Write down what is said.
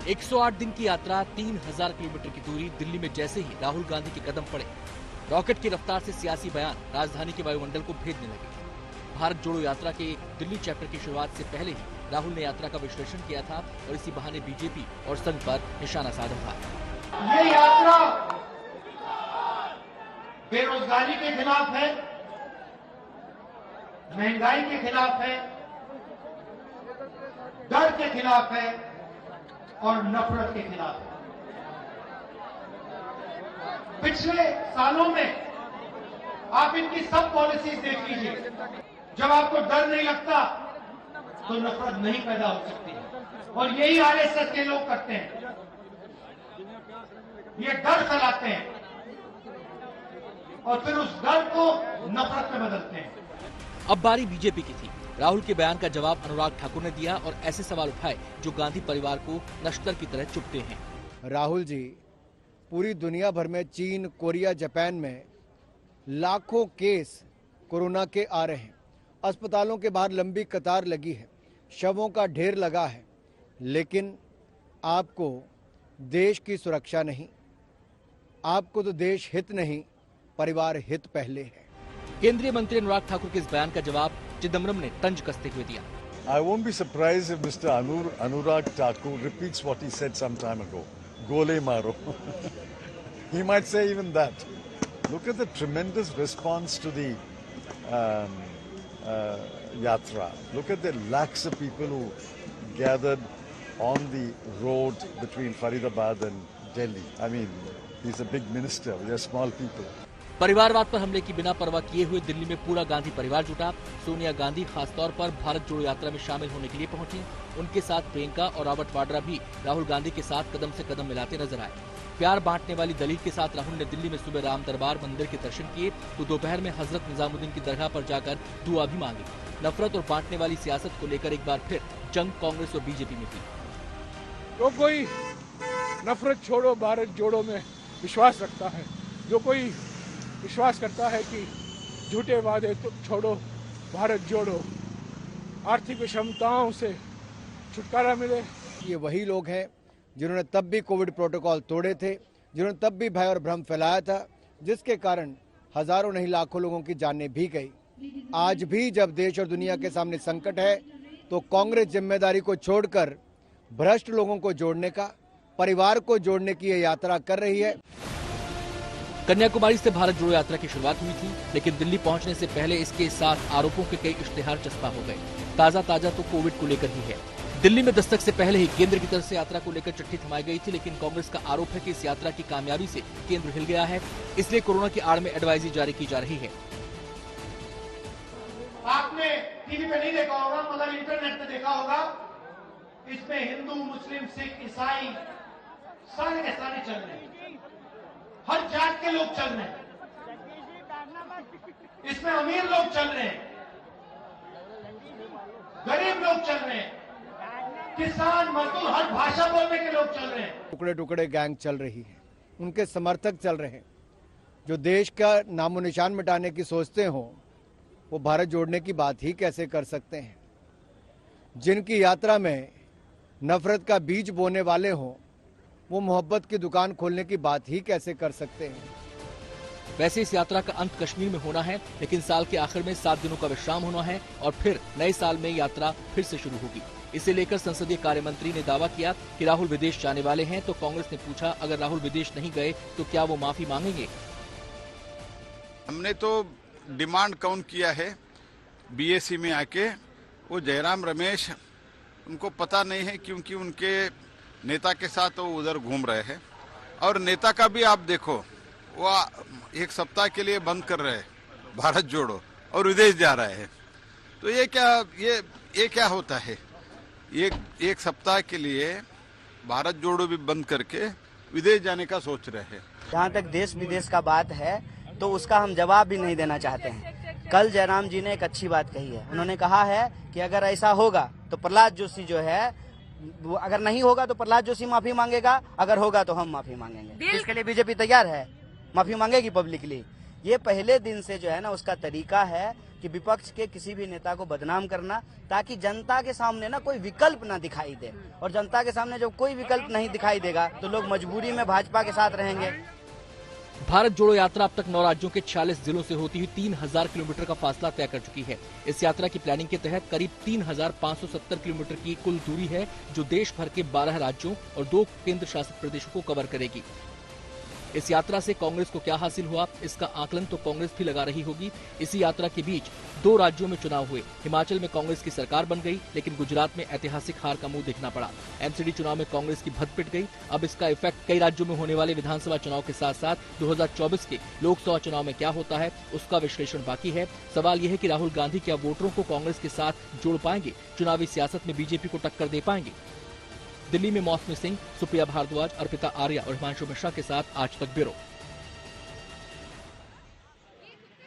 108 दिन की यात्रा, 3000 किलोमीटर की दूरी। दिल्ली में जैसे ही राहुल गांधी के कदम पड़े, रॉकेट की रफ्तार से सियासी बयान राजधानी के वायुमंडल को भेदने लगे। भारत जोड़ो यात्रा के दिल्ली चैप्टर की शुरुआत से पहले ही राहुल ने यात्रा का विश्लेषण किया था और इसी बहाने बीजेपी और संघ पर निशाना साधा था। ये यात्रा बेरोजगारी के खिलाफ है, महंगाई के खिलाफ है, डर के खिलाफ है और नफरत के खिलाफ है। पिछले सालों में आप इनकी सब पॉलिसीज देख लीजिए। जब आपको डर नहीं लगता तो नफरत नहीं पैदा हो सकती, और यही आरएसएस के लोग करते हैं। ये डर फैलाते हैं और फिर उस डर को नफरत में बदलते हैं। अब बारी बीजेपी की थी। राहुल के बयान का जवाब अनुराग ठाकुर ने दिया और ऐसे सवाल उठाए जो गांधी परिवार को नश्तर की तरह चुभते हैं। राहुल जी, पूरी दुनिया भर में चीन, कोरिया, जापान में लाखों केस कोरोना के आ रहे हैं। अस्पतालों के बाहर लंबी कतार लगी है, शवों का ढेर लगा है, लेकिन आपको देश की सुरक्षा नहीं, आपको तो देश हित नहीं, परिवार हित पहले है। केंद्रीय मंत्री अनुराग ठाकुर के इस बयान का जवाब चिदम्बरम ने तंज कसते हुए दिया। I won't be surprised if Mr. Anurag Thakur repeats what he said some time ago. Gole maro. He might say even that. Look at the tremendous response to the yatra. Look at the lakhs of people who gathered on the road between Faridabad and Delhi. I mean, he's a big minister. We are small people. परिवारवाद पर हमले की बिना परवाह किए हुए दिल्ली में पूरा गांधी परिवार जुटा। सोनिया गांधी खासतौर पर भारत जोड़ो यात्रा में शामिल होने के लिए पहुंची। उनके साथ प्रियंका और रॉबर्ट वाड्रा भी राहुल गांधी के साथ कदम से कदम मिलाते नजर आए। प्यार बांटने वाली दलील के साथ राहुल ने दिल्ली में सुबह राम दरबार मंदिर के दर्शन किए तो दोपहर में हजरत निजामुद्दीन की दरगाह पर जाकर दुआ भी मांगी। नफरत और बांटने वाली सियासत को लेकर एक बार फिर जंग कांग्रेस और बीजेपी में हुई। जो कोई नफरत छोड़ो भारत जोड़ो में विश्वास रखता है, जो कोई विश्वास करता है कि झूठे वादे तो छोड़ो भारत जोड़ो, आर्थिक विषमताओं से छुटकारा मिले, ये वही लोग हैं जिन्होंने तब भी कोविड प्रोटोकॉल तोड़े थे, जिन्होंने तब भी भय और भ्रम फैलाया था, जिसके कारण हजारों नहीं लाखों लोगों की जानें भी गई। आज भी जब देश और दुनिया के सामने संकट है तो कांग्रेस जिम्मेदारी को छोड़कर भ्रष्ट लोगों को जोड़ने का, परिवार को जोड़ने की ये यात्रा कर रही है। कन्याकुमारी से भारत जोड़ो यात्रा की शुरुआत हुई थी, लेकिन दिल्ली पहुंचने से पहले इसके साथ आरोपों के कई इश्तेहार चस्पा हो गए। ताजा तो कोविड को लेकर ही है। दिल्ली में दस्तक से पहले ही केंद्र की तरफ से यात्रा को लेकर चिट्ठी थमाई गई थी, लेकिन कांग्रेस का आरोप है कि इस यात्रा की कामयाबी से केंद्र हिल गया है, इसलिए कोरोना की आड़ में एडवाइजरी जारी की जा रही है। आपने टीवी पे नहीं देखा होगा मगर इंटरनेट पे देखा होगा, इसमें हिंदू, मुस्लिम, सिख, ईसाई सारे के सारे चल रहे हैं, हर जात के लोग चल रहे हैं, इसमें अमीर लोग चल रहे हैं, गरीब लोग चल रहे हैं, किसान, मजदूर, हर भाषा बोलने के लोग चल रहे हैं। टुकड़े टुकड़े गैंग चल रही है, उनके समर्थक चल रहे हैं। जो देश का नामो निशान मिटाने की सोचते हो वो भारत जोड़ने की बात ही कैसे कर सकते हैं। जिनकी यात्रा में नफरत का बीज बोने वाले हों वो मोहब्बत की दुकान खोलने की बात ही कैसे कर सकते हैं। वैसे इस यात्रा का अंत कश्मीर में होना है, लेकिन साल के आखिर में 7 दिनों का विश्राम होना है और फिर नए साल में यात्रा फिर से शुरू होगी। इसे लेकर संसदीय कार्य मंत्री ने दावा किया कि राहुल विदेश जाने वाले हैं, तो कांग्रेस ने पूछा अगर राहुल विदेश नहीं गए तो क्या वो माफी मांगेंगे। हमने तो डिमांड काउंट किया है बीएससी में आके, वो जयराम रमेश उनको पता नहीं है क्योंकि उनके नेता के साथ वो उधर घूम रहे हैं, और नेता का भी आप देखो वो 1 सप्ताह के लिए बंद कर रहे हैं भारत जोड़ो और विदेश जा रहे हैं। तो ये क्या होता है, एक सप्ताह के लिए भारत जोड़ो भी बंद करके विदेश जाने का सोच रहे हैं। जहाँ तक देश विदेश का बात है तो उसका हम जवाब भी नहीं देना चाहते हैं। कल जयराम जी ने एक अच्छी बात कही है, उन्होंने कहा है कि अगर ऐसा होगा तो प्रहलाद जोशी जो है, अगर नहीं होगा तो प्रहलाद जोशी माफी मांगेगा, अगर होगा तो हम माफी मांगेंगे। इसके लिए बीजेपी तैयार है, माफी मांगेगी पब्लिकली। ये पहले दिन से जो है ना उसका तरीका है कि विपक्ष के किसी भी नेता को बदनाम करना, ताकि जनता के सामने ना कोई विकल्प ना दिखाई दे। और जनता के सामने जब कोई विकल्प नहीं दिखाई देगा तो लोग मजबूरी में भाजपा के साथ रहेंगे। भारत जोड़ो यात्रा अब तक 9 राज्यों के 46 जिलों से होती हुई 3000 किलोमीटर का फासला तय कर चुकी है। इस यात्रा की प्लानिंग के तहत करीब 3570 किलोमीटर की कुल दूरी है, जो देश भर के 12 राज्यों और 2 केंद्र शासित प्रदेशों को कवर करेगी। इस यात्रा से कांग्रेस को क्या हासिल हुआ, इसका आकलन तो कांग्रेस भी लगा रही होगी। इसी यात्रा के बीच 2 राज्यों में चुनाव हुए। हिमाचल में कांग्रेस की सरकार बन गई, लेकिन गुजरात में ऐतिहासिक हार का मुंह देखना पड़ा। एमसीडी चुनाव में कांग्रेस की भद्द पिट गई। अब इसका इफेक्ट कई राज्यों में होने वाले विधानसभा चुनाव के साथ साथ 2024 के लोकसभा चुनाव में क्या होता है, उसका विश्लेषण बाकी है। सवाल यह है कि राहुल गांधी क्या वोटरों को कांग्रेस के साथ जोड़ पाएंगे, चुनावी सियासत में बीजेपी को टक्कर दे पाएंगे। दिल्ली में मौसमी सिंह, सुप्रिया भारद्वाज, अर्पिता आर्या और हिमांशु मिश्रा के साथ आज तक ब्यूरो।